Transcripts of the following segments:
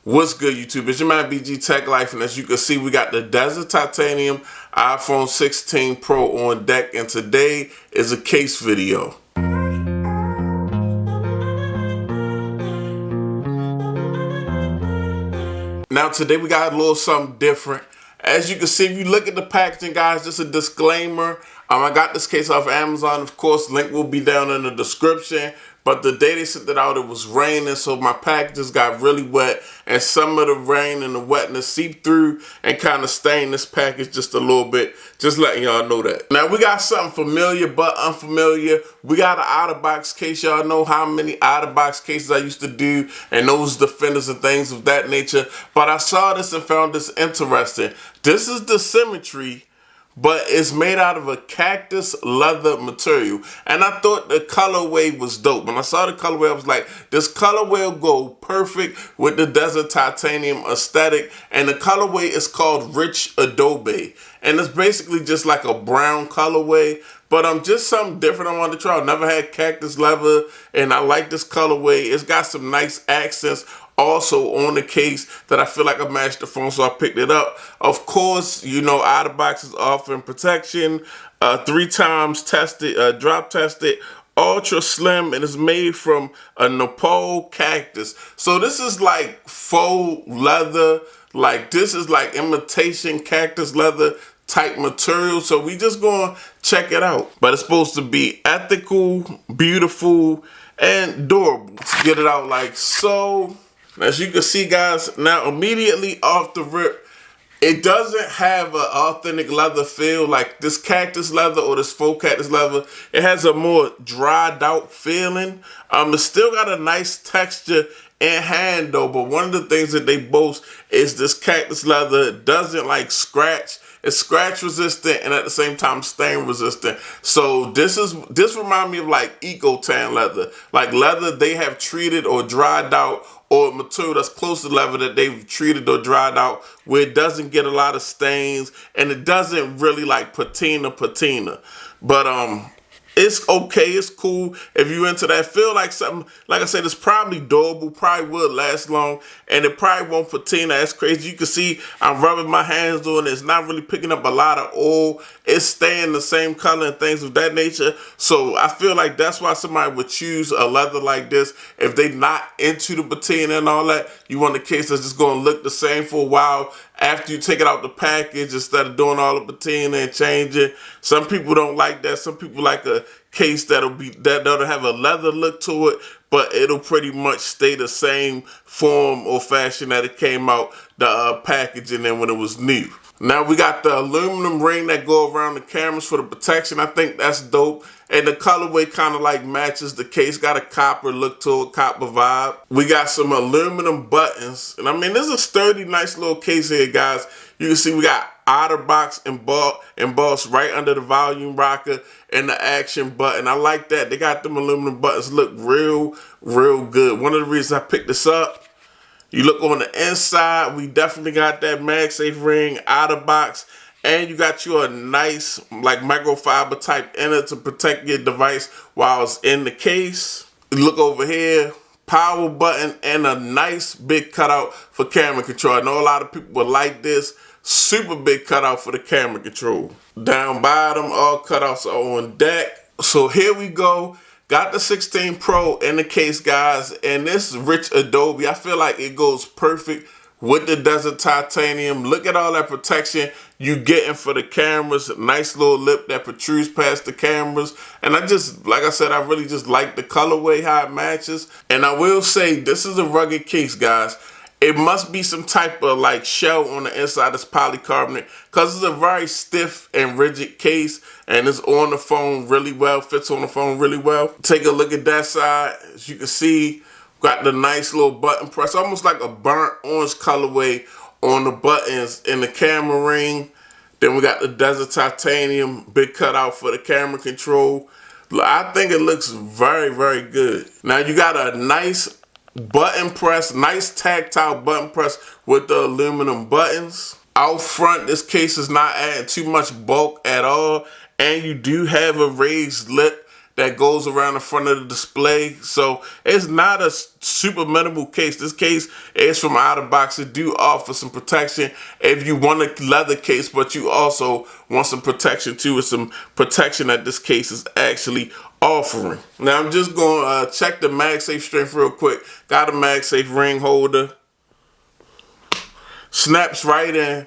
What's good, YouTube? It's your man BG Tech Life, and as you can see, we got the Desert Titanium iPhone 16 Pro on deck, and today is a case video. Now today we got a little something different. As you can see, if you look at the packaging, guys, just a disclaimer. I got this case off Amazon. Of course, link will be down in the description. But the day they sent it out, it was raining, so my packages got really wet, and some of the rain and the wetness seeped through and kind of stained this package just a little bit. Just letting y'all know that. Now we got something familiar but unfamiliar. We got an Otterbox case. Y'all know how many Otterbox cases I used to do, and those defenders and things of that nature. But I saw this and found this interesting. This is the Symmetry, but it's made out of a cactus leather material. And I thought the colorway was dope. When I saw the colorway, I was like, this colorway will go perfect with the Desert Titanium aesthetic. And the colorway is called Rich Adobe. And it's basically just like a brown colorway. But just something different I wanted to try. I never had cactus leather, and I like this colorway. It's got some nice accents also on the case that I feel like I matched the phone, so I picked it up. Of course, you know, Otterbox is offering protection, 3 times tested, drop tested, ultra slim, and it's made from a Nepal cactus. So this is like faux leather, like this is like imitation cactus leather type material. So we just gonna check it out. But it's supposed to be ethical, beautiful, and durable. Let's get it out like so. As you can see, guys, now immediately off the rip, it doesn't have an authentic leather feel like this cactus leather or this faux cactus leather. It has a more dried out feeling. It's still got a nice texture in hand though, but one of the things that they boast is this cactus leather doesn't like scratch. It's scratch resistant and at the same time stain resistant. So this reminds me of like eco tan leather, like leather they have treated or dried out, or material that's close to leather that they've treated or dried out, where it doesn't get a lot of stains and it doesn't really like patina. But it's okay, it's cool if you into that. Feel like something, like I said, it's probably durable, probably would last long, and it probably won't patina. That's crazy. You can see I'm rubbing my hands on it. It's not really picking up a lot of oil. It's staying the same color and things of that nature. So I feel like that's why somebody would choose a leather like this. If they not into the patina and all that, you want a case that's just going to look the same for a while after you take it out the package instead of doing all the patina and changing. Some people don't like that. Some people like a case that'll have a leather look to it, but it'll pretty much stay the same form or fashion that it came out the packaging in when it was new. Now we got the aluminum ring that go around the cameras for the protection. I think that's dope. And the colorway kind of like matches the case. Got a copper look to it, copper vibe. We got some aluminum buttons. And I mean, this is a sturdy, nice little case here, guys. You can see we got Otterbox embossed right under the volume rocker and the action button. I like that. They got them aluminum buttons look real good. One of the reasons I picked this up, you look on the inside, we definitely got that MagSafe ring, Otterbox, and you got you a nice like microfiber type inner to protect your device while it's in the case. You look over here, power button, and a nice big cutout for camera control. I know a lot of people would like this. Super big cutout for the camera control. Down bottom, all cutouts are on deck. So here we go. Got the 16 Pro in the case, guys, and this Rich Adobe, I feel like it goes perfect with the Desert Titanium. Look at all that protection you getting for the cameras. Nice little lip that protrudes past the cameras. And I just, like I said, I really just like the colorway, how it matches. And I will say, this is a rugged case, guys. It must be some type of like shell on the inside that's polycarbonate, because it's a very stiff and rigid case, and it's on the phone really well, fits on the phone really well. Take a look at that side. As you can see, got the nice little button press, almost like a burnt orange colorway on the buttons in the camera ring. Then we got the Desert Titanium, big cutout for the camera control. I think it looks very good. Now you got a nice button press, nice tactile button press with the aluminum buttons. Out front, this case is not adding too much bulk at all, and you do have a raised lip that goes around the front of the display. So it's not a super minimal case. This case is from Otterbox. It do offer some protection if you want a leather case, but you also want some protection too. It's some protection that this case is actually offering. Now I'm just going to check the MagSafe strength real quick. Got a MagSafe ring holder. Snaps right in.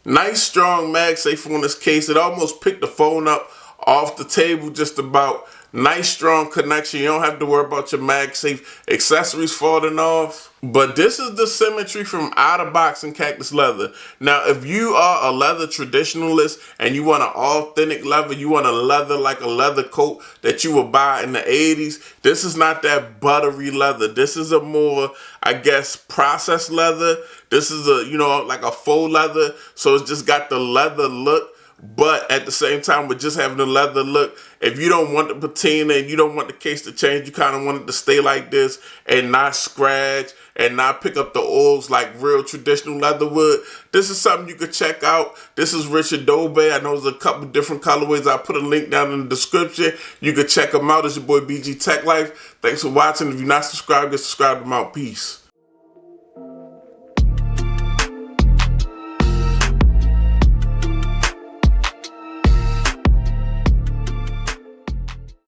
Nice strong MagSafe on this case. It almost picked the phone up off the table just about. Nice strong connection. You don't have to worry about your MagSafe accessories falling off. But this is the Symmetry from Otterbox and Cactus leather. Now, if you are a leather traditionalist and you want an authentic leather, you want a leather like a leather coat that you would buy in the 80s, this is not that buttery leather. This is a more, I guess, processed leather. This is a, you know, like a faux leather. So it's just got the leather look. But at the same time, with just having the leather look, if you don't want the patina and you don't want the case to change, you kind of want it to stay like this and not scratch and not pick up the oils like real traditional leather would. This is something you could check out. This is Richard Dobe. I know there's a couple different colorways. I'll put a link down in the description. You can check them out. It's your boy BG Tech Life. Thanks for watching. If you're not subscribed, get subscribed. I'm out. Peace.